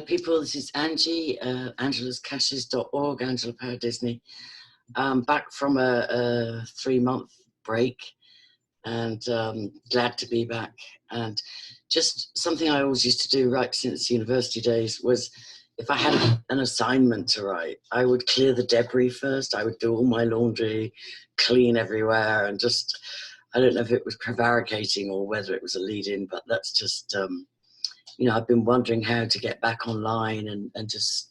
People, this is Angie, angelascashes.org, Angela Power Disney. Back from a 3-month break, and glad to be back. And just something I always used to do right since university days was, if I had an assignment to write, I would clear the debris first. I would do all my laundry, clean everywhere, and just, I don't know if it was prevaricating or whether it was a lead-in, but that's just, you know, I've been wondering how to get back online and just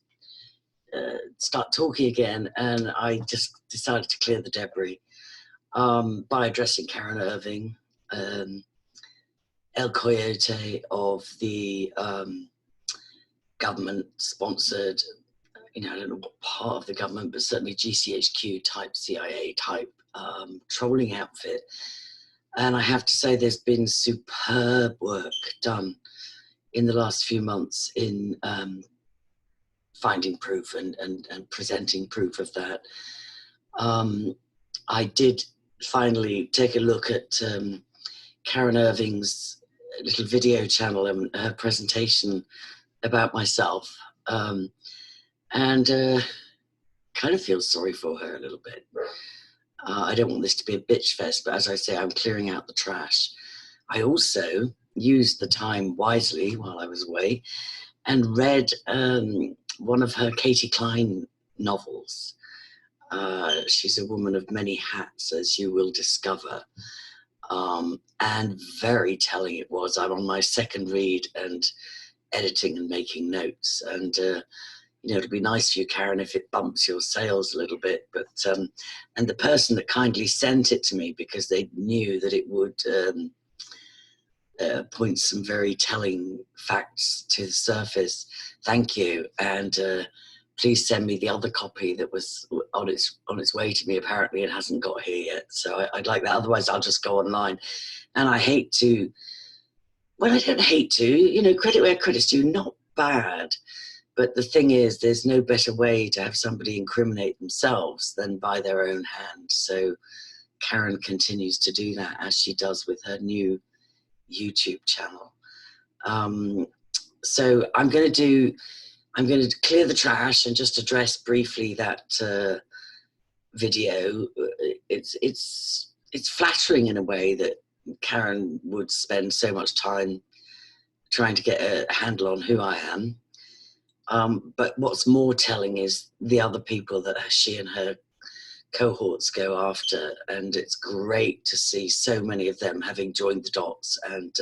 start talking again. And I just decided to clear the debris by addressing Karen Irving, El Coyote of the government-sponsored, you know, I don't know what part of the government, but certainly GCHQ type, CIA type trolling outfit. And I have to say there's been superb work done in the last few months in finding proof and presenting proof of that. I did finally take a look at Karen Irving's little video channel and her presentation about myself, and kind of feel sorry for her a little bit. I don't want this to be a bitch fest, but as I say, I'm clearing out the trash. I also used the time wisely while I was away and read one of her Katie Klein novels. She's a woman of many hats, as you will discover. And very telling it was. I'm on my second read and editing and making notes. And, you know, it'll be nice for you, Karen, if it bumps your sales a little bit. But and the person that kindly sent it to me, because they knew that it would point some very telling facts to the surface. Thank you. And please send me the other copy that was on its way to me. Apparently it hasn't got here yet. So I'd like that. Otherwise I'll just go online. And I hate to, well, I don't hate to, you know, credit where credit's due, not bad. But the thing is, there's no better way to have somebody incriminate themselves than by their own hand. So Karen continues to do that, as she does with her new YouTube channel. So I'm going to clear the trash and just address briefly that video. It's flattering in a way that Karen would spend so much time trying to get a handle on who I am. But what's more telling is the other people that she and her cohorts go after, and it's great to see so many of them having joined the dots and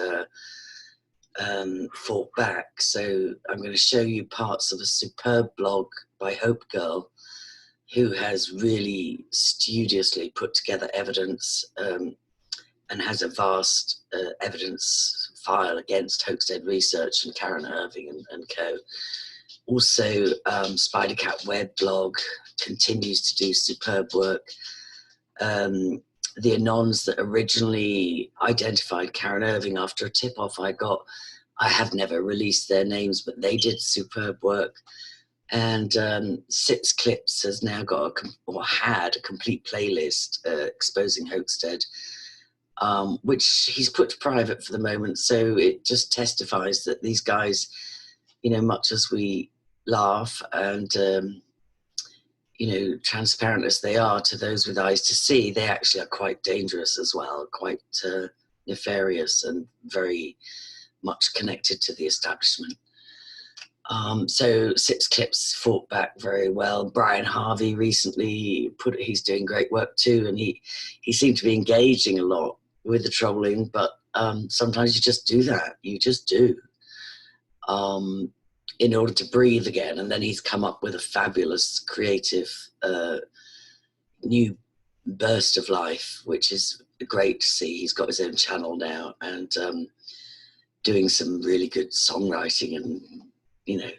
fought back. So I'm going to show you parts of a superb blog by Hope Girl, who has really studiously put together evidence and has a vast evidence file against HOAXTEAD Research and Karen Irving and co. Also, Spider Cat Web blog continues to do superb work. The Anons that originally identified Karen Irving after a tip-off I got, I have never released their names, but they did superb work. And Sips Clips has now got had a complete playlist exposing HOAXTEAD, which he's put to private for the moment. So it just testifies that these guys, you know, much as we laugh and, you know, transparent as they are to those with eyes to see, they actually are quite dangerous as well, quite nefarious and very much connected to the establishment. So Sips Clips fought back very well. Brian Harvey recently he's doing great work too, and he seemed to be engaging a lot with the trolling, but sometimes you just do that. You just do. In order to breathe again. And then he's come up with a fabulous creative new burst of life, which is great to see. He's got his own channel now and doing some really good songwriting and, you know,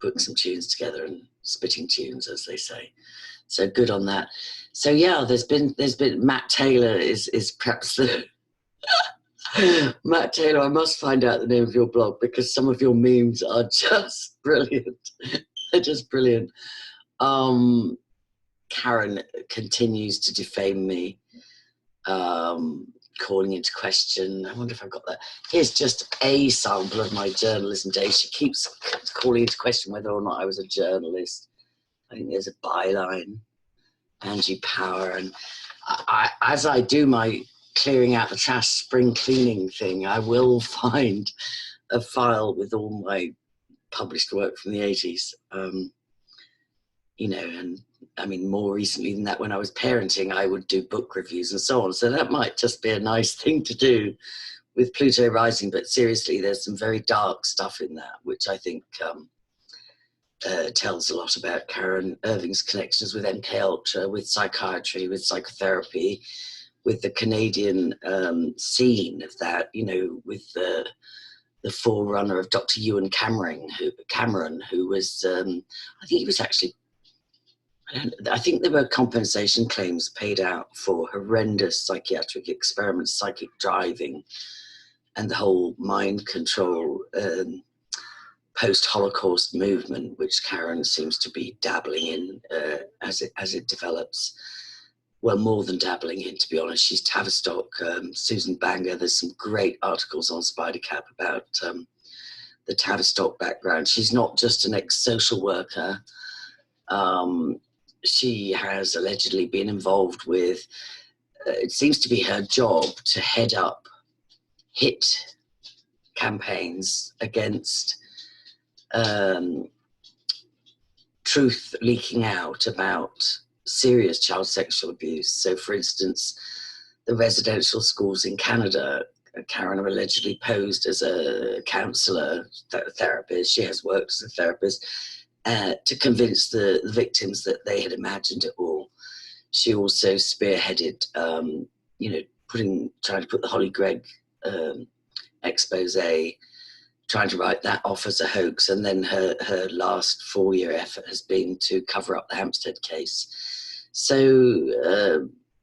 putting some tunes together and spitting tunes, as they say. So good on that. So yeah, there's been Matt Taylor is perhaps the Matt Taylor, I must find out the name of your blog, because some of your memes are just brilliant. They're just brilliant. Karen continues to defame me, calling into question. I wonder if I've got that. Here's just a sample of my journalism days. She keeps calling into question whether or not I was a journalist. I think there's a byline, Angie Power, and as I do my clearing out the trash spring cleaning thing, I will find a file with all my published work from the 80s. You know, and I mean, more recently than that, when I was parenting, I would do book reviews and so on. So that might just be a nice thing to do with Pluto rising. But seriously, there's some very dark stuff in that, which I think tells a lot about Karen Irving's connections with MK Ultra, with psychiatry, with psychotherapy, with the Canadian scene of that, you know, with the forerunner of Dr. Ewan Cameron, who was, I think he was actually, I think there were compensation claims paid out for horrendous psychiatric experiments, psychic driving, and the whole mind control post-Holocaust movement, which Karen seems to be dabbling in as it develops. Well, more than dabbling in, to be honest. She's Tavistock, Susan Banger. There's some great articles on Spidercap about the Tavistock background. She's not just an ex-social worker. She has allegedly been involved with, it seems to be her job to head up hit campaigns against truth leaking out about serious child sexual abuse. So, for instance, the residential schools in Canada, Karen allegedly posed as a counsellor, therapist. She has worked as a therapist to convince the victims that they had imagined it all. She also spearheaded, you know, trying to put the Holly Gregg expose, trying to write that off as a hoax, and then her last 4-year effort has been to cover up the Hampstead case. So,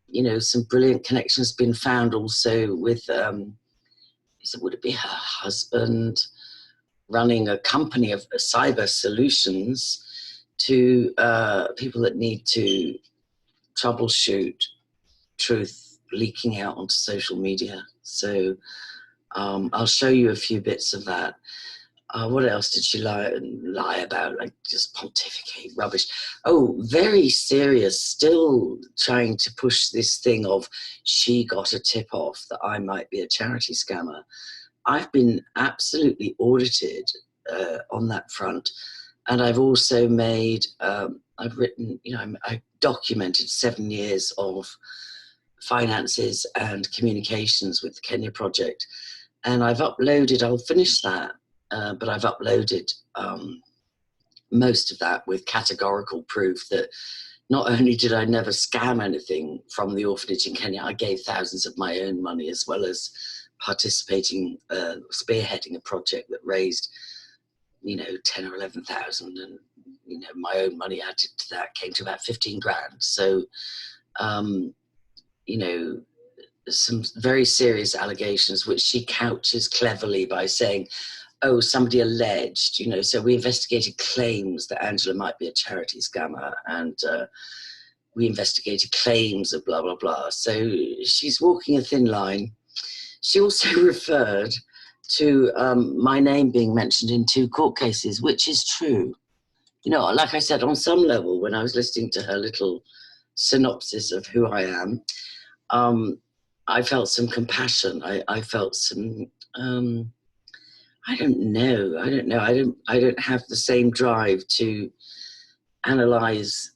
you know, some brilliant connections been found also with, would it be her husband, running a company of cyber solutions to people that need to troubleshoot truth leaking out onto social media. So I'll show you a few bits of that. What else did she lie about? Like just pontificate rubbish. Oh, very serious, still trying to push this thing of she got a tip off that I might be a charity scammer. I've been absolutely audited on that front. And I've also made, I've written, you know, I documented 7 years of finances and communications with the Kenya Project. And I've uploaded, I'll finish that, but I've uploaded most of that with categorical proof that not only did I never scam anything from the orphanage in Kenya, I gave thousands of my own money, as well as participating, spearheading a project that raised, you know, 10 or 11,000, and, you know, my own money added to that came to about 15 grand. So, you know, some very serious allegations, which she couches cleverly by saying, oh, somebody alleged, you know, so we investigated claims that Angela might be a charity scammer, and we investigated claims of blah, blah, blah. So she's walking a thin line. She also referred to my name being mentioned in 2 court cases, which is true. You know, like I said, on some level, when I was listening to her little synopsis of who I am, I felt some compassion. I felt some, I don't know. I don't have the same drive to analyze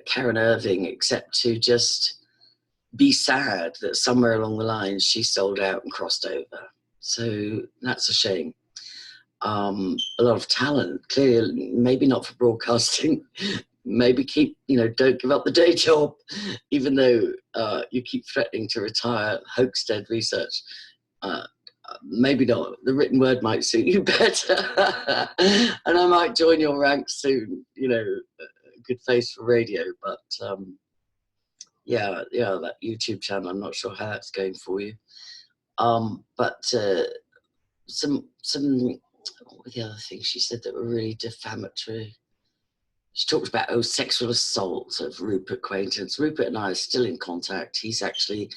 Karen Irving, except to just be sad that somewhere along the line she sold out and crossed over. So that's a shame. A lot of talent, clearly, maybe not for broadcasting. Maybe keep, you know, don't give up the day job, even though you keep threatening to retire HOAXTEAD research. Maybe not. The written word might suit you better. And I might join your ranks soon, you know, a good face for radio. But yeah, that YouTube channel, I'm not sure how that's going for you. But some, what were the other things she said that were really defamatory? She talked about, sexual assault of Rupert Quaintance. Rupert and I are still in contact. He's actually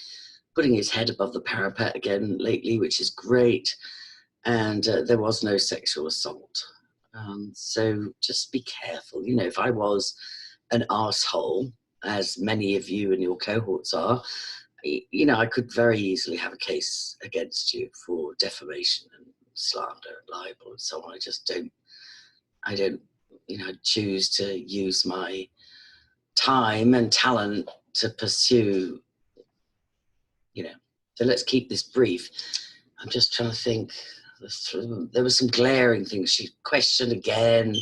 putting his head above the parapet again lately, which is great. And there was no sexual assault. So just be careful. You know, if I was an arsehole, as many of you and your cohorts are, you know, I could very easily have a case against you for defamation and slander and libel and so on. I don't, you know, choose to use my time and talent to pursue, you know. So let's keep this brief. I'm just trying to think. There were some glaring things. She questioned again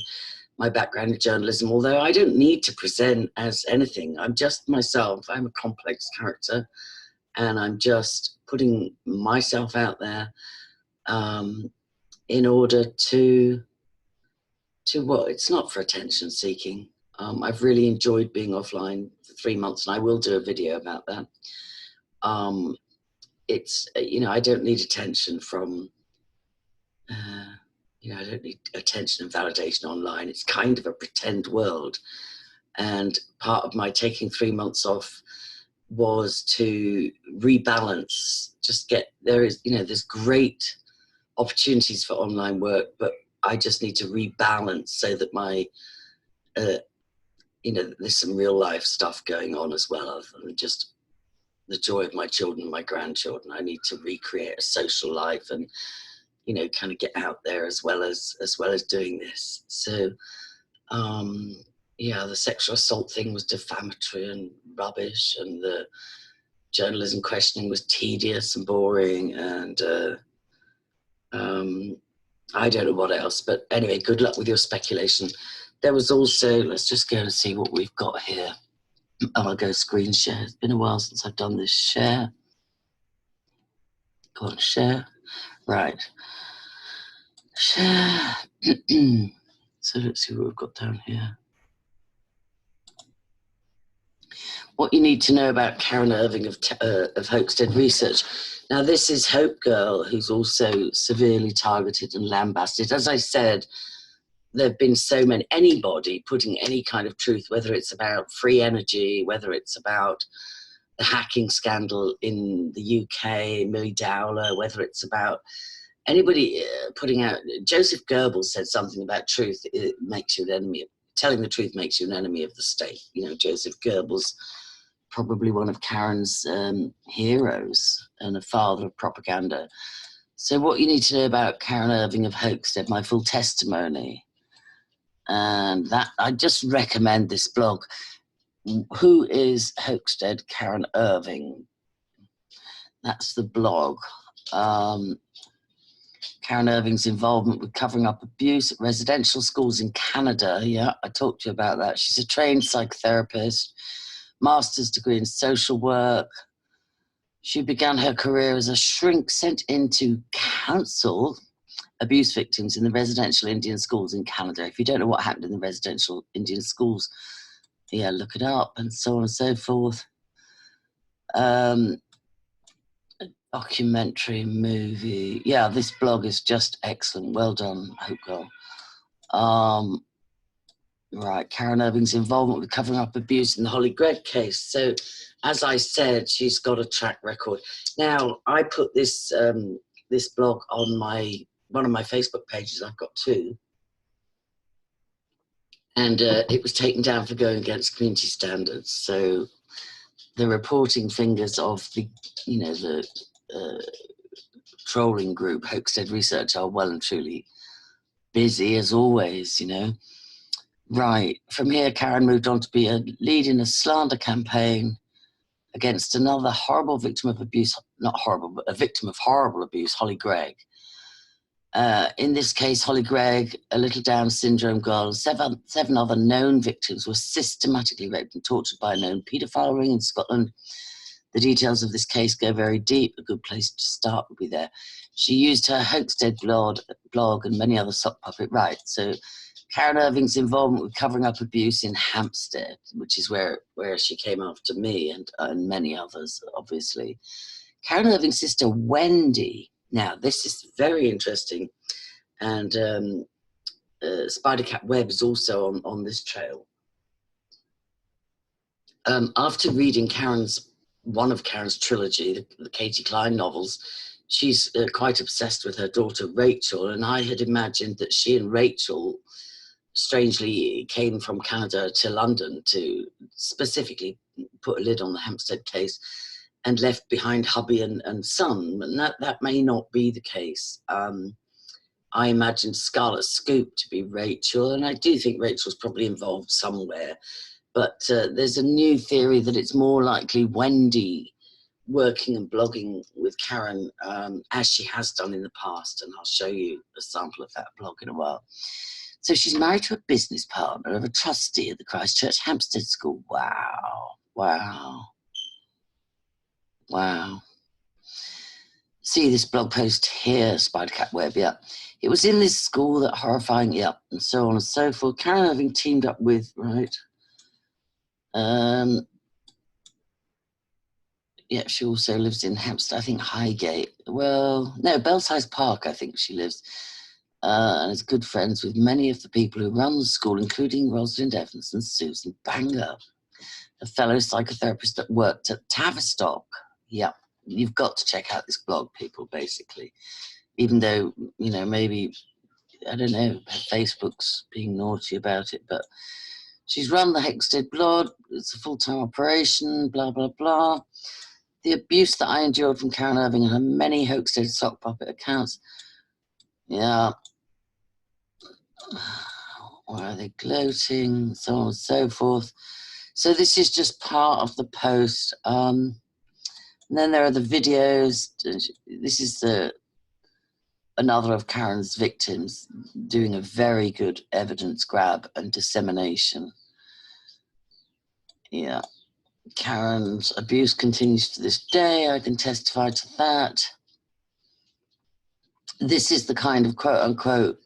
my background in journalism, although I don't need to present as anything. I'm just myself. I'm a complex character, and I'm just putting myself out there in order to what? It's not for attention seeking. I've really enjoyed being offline for 3 months, and I will do a video about that. It's, you know, I don't need attention from, you know, I don't need attention and validation online. It's kind of a pretend world. And part of my taking 3 months off was to rebalance, just get, there is, you know, there's great opportunities for online work, but I just need to rebalance so that my, you know, there's some real life stuff going on as well, other than just the joy of my children and my grandchildren. I need to recreate a social life and, you know, kind of get out there as well as doing this. So, yeah, the sexual assault thing was defamatory and rubbish, and the journalism questioning was tedious and boring, and I don't know what else. But anyway, good luck with your speculation. There was also, let's just go and see what we've got here. I'll go screen share. It's been a while since I've done this. Share. Go on, share. Right. Share. So let's see what we've got down here. What you need to know about Karen Irving of HOAXTEAD Research. Now, this is Hope Girl, who's also severely targeted and lambasted. As I said, there have been so many, anybody putting any kind of truth, whether it's about free energy, whether it's about the hacking scandal in the UK, Millie Dowler, whether it's about anybody putting out, Joseph Goebbels said something about truth, it makes you an enemy, telling the truth makes you an enemy of the state. You know, Joseph Goebbels, probably one of Karen's heroes and a father of propaganda. So what you need to know about Karen Irving of HOAXTEAD, my full testimony, and that I just recommend this blog. Who is HOAXTEAD Karen Irving? That's the blog. Karen Irving's involvement with covering up abuse at residential schools in Canada. Yeah, I talked to you about that. She's a trained psychotherapist, master's degree in social work. She began her career as a shrink sent in to counsel abuse victims in the residential Indian schools in Canada. If you don't know what happened in the residential Indian schools, yeah, look it up, and so on and so forth. Documentary, movie. Yeah, this blog is just excellent. Well done, Hope Girl. Right, Karen Irving's involvement with covering up abuse in the Holly Gregg case. So, as I said, she's got a track record. Now, I put this this blog on one of my Facebook pages. I've got two, and it was taken down for going against community standards. So, the reporting fingers of the, you know, the trolling group HOAXTEAD Research are well and truly busy as always, you know. Right, from here Karen moved on to be a lead in a slander campaign against another horrible victim of abuse, not horrible, but a victim of horrible abuse, Holly Gregg. In this case, Holly Gregg, a little Down syndrome girl, and seven other known victims were systematically raped and tortured by a known paedophile ring in Scotland. The details of this case go very deep. A good place to start would be there. She used her HOAXTEAD blog and many other sock puppet rights. So Karen Irving's involvement with covering up abuse in Hampstead, which is where she came after me and many others, obviously. Karen Irving's sister, Wendy. Now, this is very interesting. And Spidercat Web is also on this trail. After reading one of Karen's trilogy, the Katie Klein novels, she's quite obsessed with her daughter Rachel, and I had imagined that she and Rachel strangely came from Canada to London to specifically put a lid on the Hampstead case and left behind hubby and son, and that may not be the case. I imagined Scarlet Scoop to be Rachel, and I do think Rachel's probably involved somewhere, but there's a new theory that it's more likely Wendy working and blogging with Karen, as she has done in the past, and I'll show you a sample of that blog in a while. So she's married to a business partner of a trustee at the Christchurch Hampstead School. Wow, wow, wow. See this blog post here, Spidercat Web, yeah. It was in this school that horrifying, yeah, and so on and so forth. Karen Irving teamed up with, right, yeah, she also lives in Hampstead, I think Highgate. Well, no, Belsize Park, I think she lives. And is good friends with many of the people who run the school, including Rosalind Evans and Susan Banger, a fellow psychotherapist that worked at Tavistock. Yeah, you've got to check out this blog, people, basically. Even though, you know, maybe, I don't know, Facebook's being naughty about it, but she's run the Hampstead blog. It's a full-time operation, blah, blah, blah. The abuse that I endured from Karen Irving and her many Hoaxstead sock puppet accounts. Yeah. Why are they gloating? So on and so forth. So this is just part of the post. And then there are the videos. This is another of Karen's victims doing a very good evidence grab and dissemination. Yeah. Karen's abuse continues to this day. I can testify to that. This is the kind of quote unquote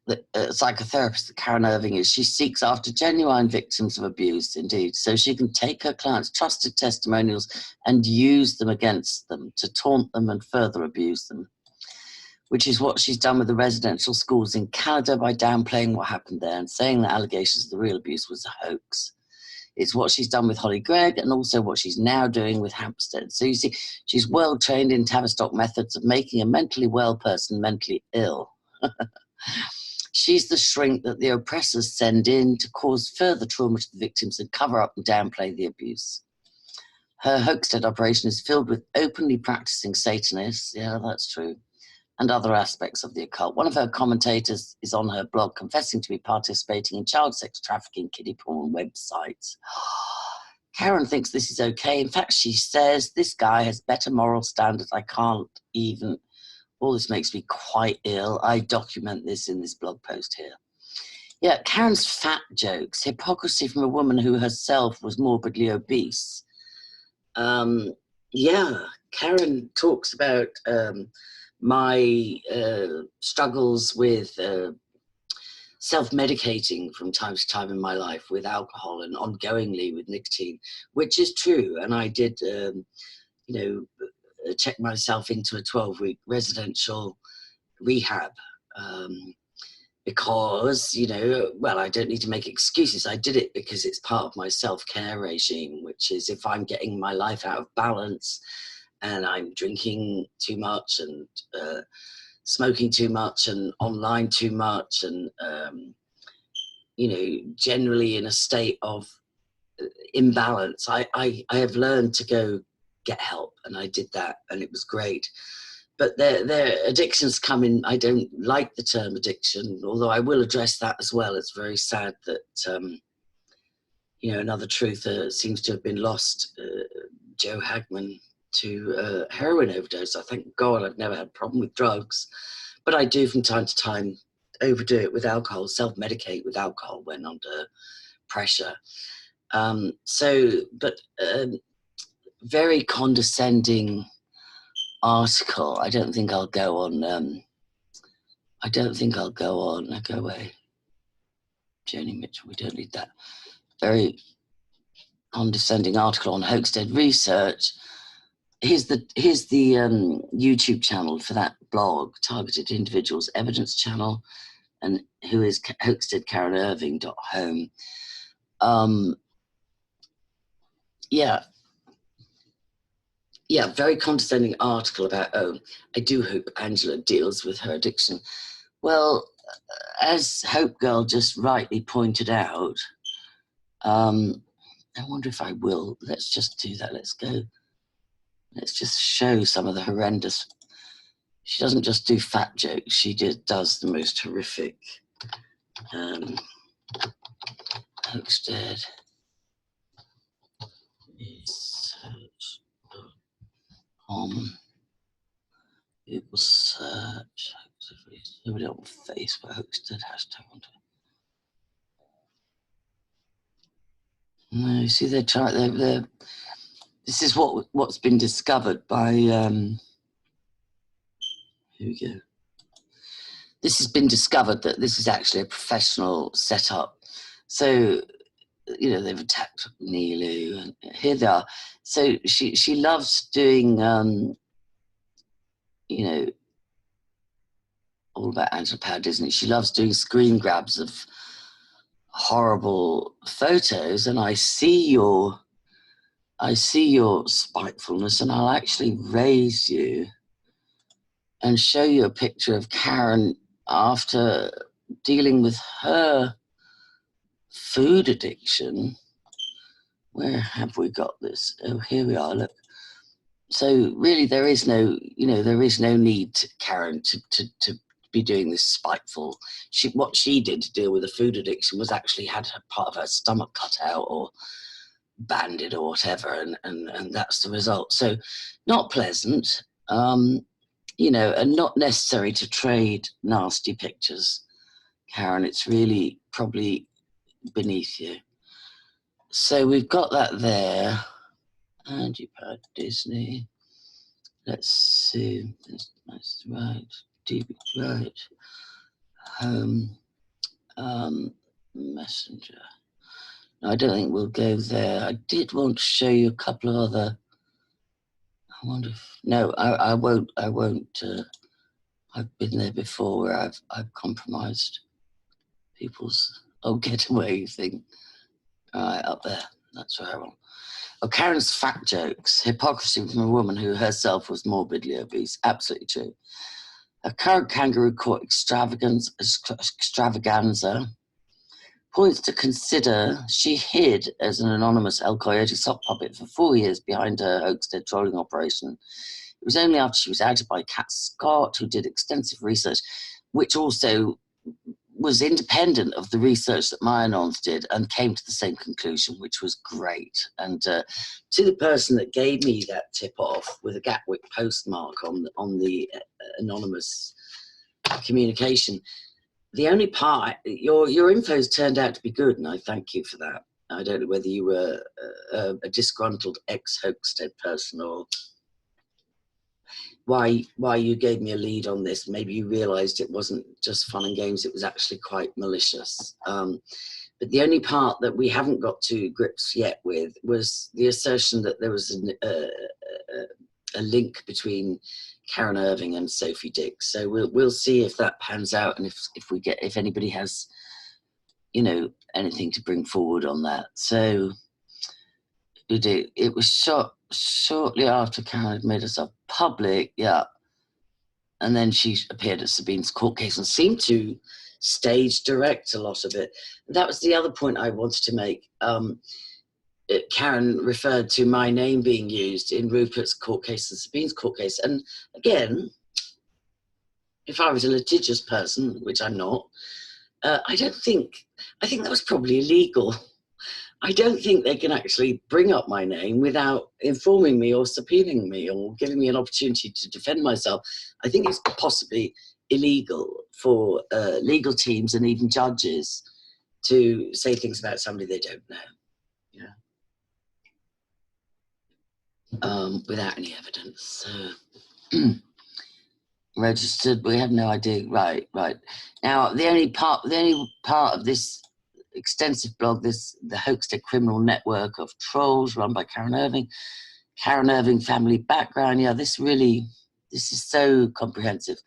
psychotherapist that Karen Irving is. She seeks after genuine victims of abuse, indeed, so she can take her clients' trusted testimonials and use them against them to taunt them and further abuse them, which is what she's done with the residential schools in Canada by downplaying what happened there and saying that allegations of the real abuse was a hoax. It's what she's done with Holly Gregg and also what she's now doing with Hampstead. So you see, she's well trained in Tavistock methods of making a mentally well person mentally ill. She's the shrink that the oppressors send in to cause further trauma to the victims and cover up and downplay the abuse. Her Hoaxstead operation is filled with openly practicing Satanists, yeah, that's true, and other aspects of the occult. One of her commentators is on her blog confessing to be participating in child sex trafficking, kiddie porn websites. Karen thinks this is okay. In fact, she says, this guy has better moral standards. I can't even... All this makes me quite ill. I document this in this blog post here. Yeah, Karen's fat jokes, hypocrisy from a woman who herself was morbidly obese. Yeah, Karen talks about my struggles with self-medicating from time to time in my life with alcohol and ongoingly with nicotine, which is true. And I did, you know, check myself into a 12-week residential rehab because, you know, well, I don't need to make excuses. I did it because it's part of my self-care regime, which is if I'm getting my life out of balance and I'm drinking too much and smoking too much and online too much and, you know, generally in a state of imbalance, I have learned to go get help, and I did that, and it was great. But their addictions come in. I don't like the term addiction, although I will address that as well. It's very sad that you know, another truther seems to have been lost, Joe Hagman, to heroin overdose. I thank God I've never had a problem with drugs, but I do from time to time overdo it with alcohol, self-medicate with alcohol when under pressure. Very condescending article. I don't think I'll go on. Go away. Joni Mitchell, we don't need that. Very condescending article on Hoaxtead research. Here's the YouTube channel for that blog, Targeted Individuals Evidence Channel, and who is Hoaxtead Karen Irving.home. Yeah. yeah, very condescending article about, oh, I do hope Angela deals with her addiction. Well, as Hope Girl just rightly pointed out, I wonder if I will. Let's just do that. Let's go. Let's just show some of the horrendous. She doesn't just do fat jokes. She does the most horrific. HOAXTEAD research on Google search. Nobody on Facebook. HOAXTEAD hashtag on. No, you see, they're trying. This is what's been discovered by. Here we go. This has been discovered that this is actually a professional setup. So, you know, they've attacked Nilu, and here they are. So she loves doing, you know, all about Angela Power Disney. She loves doing screen grabs of horrible photos, and I see your spitefulness, and I'll actually raise you and show you a picture of Karen after dealing with her food addiction. Where have we got this? Oh, here we are, look. So really there is no, you know, there is no need, Karen, to be doing this spiteful. What she did to deal with a food addiction was actually had part of her stomach cut out or banded or whatever, and that's the result. So not pleasant, you know, and not necessary to trade nasty pictures, Karen. It's really probably beneath you. So we've got that there. Angie Power Disney. Let's see. That's right. DB right. Home. Messenger. No, I don't think we'll go there. I did want to show you a couple of other. I wonder if no, I won't. I've been there before where I've compromised people's getaway thing. All right, up there. That's where I want. Oh, Karen's fat jokes. Hypocrisy from a woman who herself was morbidly obese. Absolutely true. A current kangaroo court extravaganza points to consider she hid as an anonymous El Coyote sock puppet for 4 years behind her HOAXTEAD trolling operation. It was only after she was outed by Kat Scott, who did extensive research, which also was independent of the research that Maya Nons did, and came to the same conclusion, which was great. And to the person that gave me that tip off with a Gatwick postmark on the anonymous communication, the only part, your info's turned out to be good, and I thank you for that. I don't know whether you were a disgruntled ex-HOAXTEAD person or why you gave me a lead on this. Maybe you realised it wasn't just fun and games, it was actually quite malicious. But the only part that we haven't got to grips yet with was the assertion that there was a link between Karen Irving and Sophie Dix. So we'll see if that pans out, and if anybody has, you know, anything to bring forward on that. So it was shot shortly after Karen had made herself public, yeah. And then she appeared at Sabine's court case and seemed to stage direct a lot of it. And that was the other point I wanted to make. Karen referred to my name being used in Rupert's court case and Sabine's court case. And again, if I was a litigious person, which I'm not, I think that was probably illegal. I don't think they can actually bring up my name without informing me or subpoenaing me or giving me an opportunity to defend myself. I think it's possibly illegal for legal teams and even judges to say things about somebody they don't know, you know, without any evidence. So registered, we have no idea. Right. Now, the only part of this extensive blog, the HOAXTEAD criminal network of trolls run by Karen Irving. Karen Irving family background. Yeah, this is so comprehensive.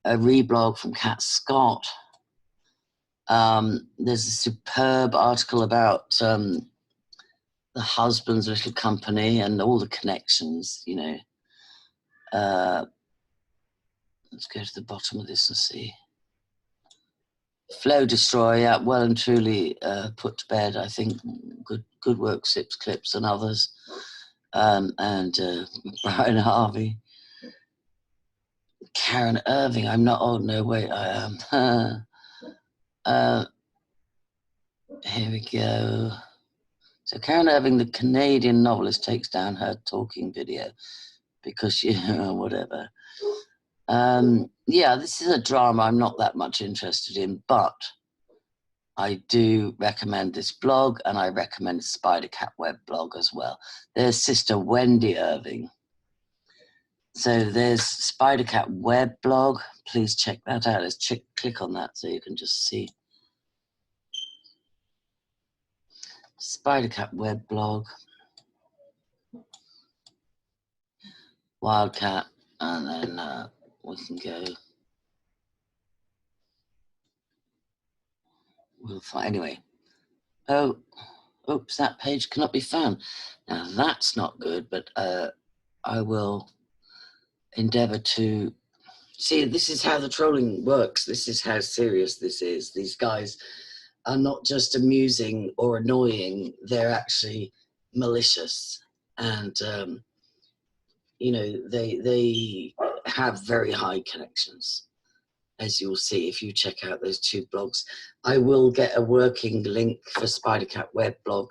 A reblog from Kat Scott. There's a superb article about the husband's little company and all the connections, you know. Let's go to the bottom of this and see. Flow Destroy, yeah, well and truly put to bed. I think good work, Sips Clips and others, and Brian Harvey, Karen Irving. I'm not old, no wait, I am. Here we go. So Karen Irving, the Canadian novelist, takes down her talking video because she, whatever. Yeah, this is a drama I'm not that much interested in, but I do recommend this blog, and I recommend Spider Cat web blog as well. There's Sister Wendy Irving. So there's Spider Cat web blog. Please check that out. Let's click on that so you can just see. Spider Cat web blog. Wildcat, and then we can go. We'll find anyway. Oh, oops, that page cannot be found. Now that's not good, but I will endeavor to see. This is how the trolling works. This is how serious this is. These guys are not just amusing or annoying, they're actually malicious, and you know, they have very high connections, as you'll see if you check out those two blogs. I will get a working link for Spider Cat web blog,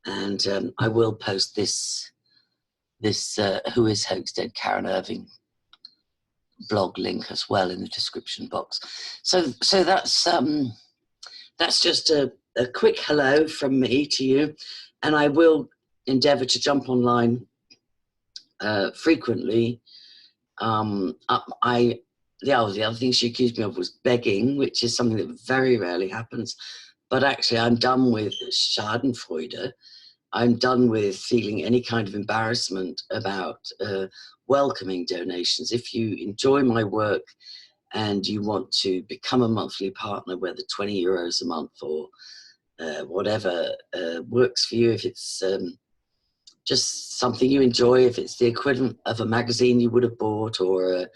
and I will post this Who is HOAXTEAD Karen Irving blog link as well in the description box. So that's just a quick hello from me to you, and I will endeavour to jump online frequently. The other thing she accused me of was begging, which is something that very rarely happens. But actually, I'm done with Schadenfreude. I'm done with feeling any kind of embarrassment about welcoming donations. If you enjoy my work and you want to become a monthly partner, whether 20 euros a month or whatever works for you, if it's just something you enjoy, if it's the equivalent of a magazine you would have bought, or a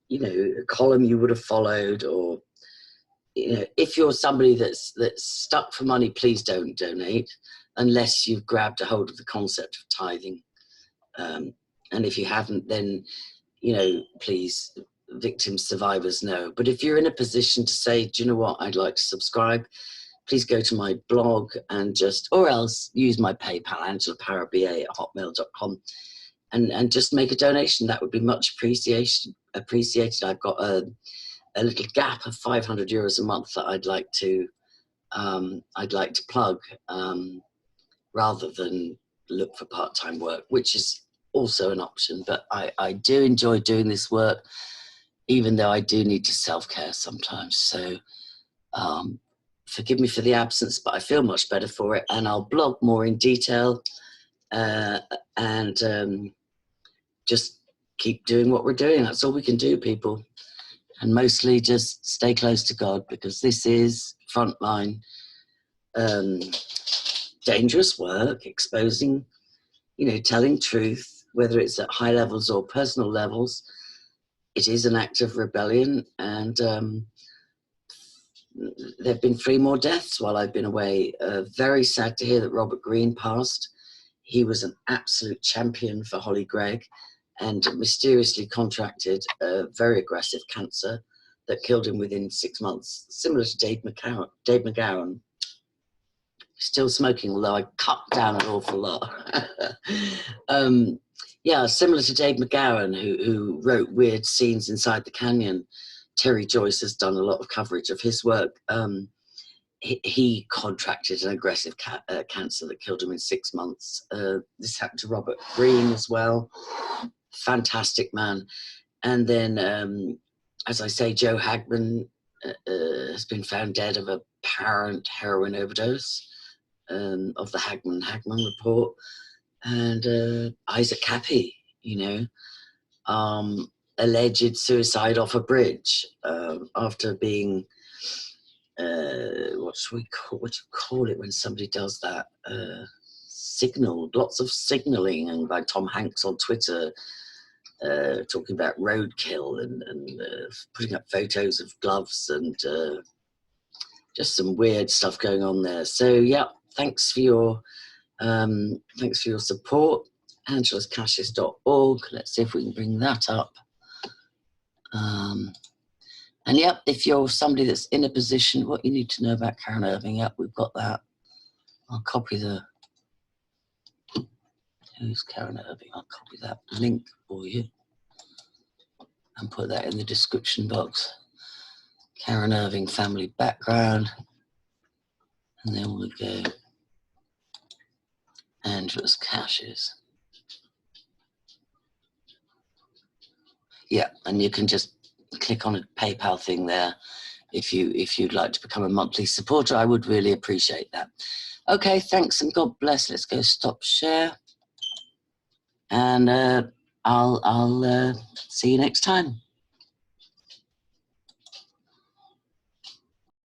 you know, a column you would have followed, or you know, if you're somebody that's stuck for money, please don't donate unless you've grabbed a hold of the concept of tithing. And if you haven't, then you know, please, victims, survivors, no. But if you're in a position to say, do you know what, I'd like to subscribe, please go to my blog and just, or else use my PayPal, angelaparaba@hotmail.com, and just make a donation. That would be much appreciated. I've got a little gap of 500 euros a month that I'd like to plug, rather than look for part-time work, which is also an option. But I do enjoy doing this work, even though I do need to self-care sometimes. So forgive me for the absence, but I feel much better for it, and I'll blog more in detail, and just keep doing what we're doing. That's all we can do, people. And mostly just stay close to God, because this is frontline dangerous work, exposing, you know, telling truth, whether it's at high levels or personal levels. It is an act of rebellion, and there have been 3 more deaths while I've been away. Very sad to hear that Robert Greene passed. He was an absolute champion for Holly Gregg, and mysteriously contracted a very aggressive cancer that killed him within 6 months, similar to Dave McGowan. Still smoking, although I cut down an awful lot. Yeah, similar to Dave McGowan, who wrote Weird Scenes Inside the Canyon. Terry Joyce has done a lot of coverage of his work. He contracted an aggressive cancer that killed him in 6 months. This happened to Robert Greene as well. Fantastic man. And then, as I say, Joe Hagman has been found dead of apparent heroin overdose, of the Hagman report. And Isaac Cappy, you know, alleged suicide off a bridge after being what should we call, what do you call it when somebody does that? Signal, lots of signaling, and by Tom Hanks on Twitter, talking about roadkill and putting up photos of gloves and just some weird stuff going on there. So yeah, thanks for your support. AngelasCashes.org. Let's see if we can bring that up. And yep, if you're somebody that's in a position, what you need to know about Karen Irving, yep, we've got that. I'll copy the, who's Karen Irving? I'll copy that link for you and put that in the description box. Karen Irving family background. And then we'll go Angela's Caches. Yeah, and you can just click on a PayPal thing there if you'd like to become a monthly supporter. I would really appreciate that. Okay, thanks and God bless. Let's go stop share, and I'll see you next time.